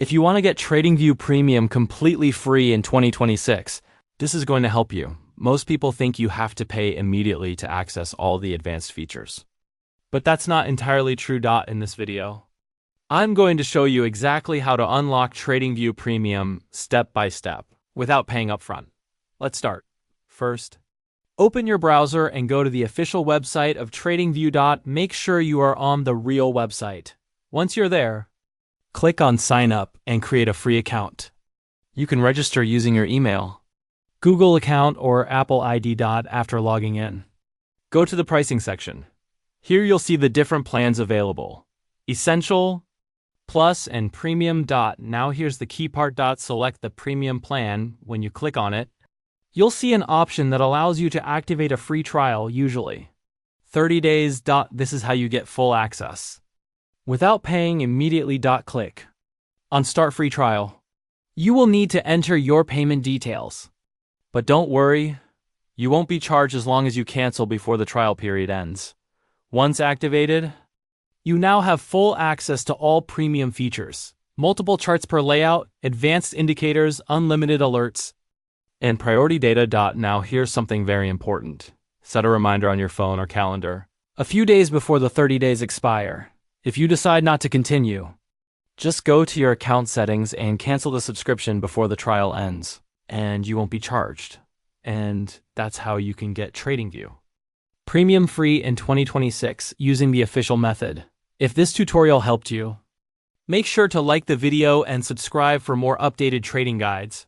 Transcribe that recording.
If you want to get TradingView Premium completely free in 2026, this is going to help you. Most people think you have to pay immediately to access all the advanced features. But that's not entirely true. In this video, I'm going to show you exactly how to unlock TradingView Premium step by step without paying upfront. Let's start. First, open your browser and go to the official website of TradingView. Make sure you are on the real website. Once you're there, click on Sign Up and create a free account. You can register using your email, Google account, or Apple ID. After logging in, go to the pricing section. Here you'll see the different plans available: Essential, Plus, and Premium. Now here's the key part. Select the Premium plan. When you click on it, you'll see an option that allows you to activate a free trial, usually 30 days. This is how you get full access without paying immediately. Click on Start Free Trial. You will need to enter your payment details. But don't worry, you won't be charged as long as you cancel before the trial period ends. Once activated, you now have full access to all premium features: multiple charts per layout, advanced indicators, unlimited alerts, and priority data. Now here's something very important. Set a reminder on your phone or calendar a few days before the 30 days expire. If you decide not to continue, just go to your account settings and cancel the subscription before the trial ends, and you won't be charged. And that's how you can get TradingView Premium free in 2026 using the official method. If this tutorial helped you, make sure to like the video and subscribe for more updated trading guides.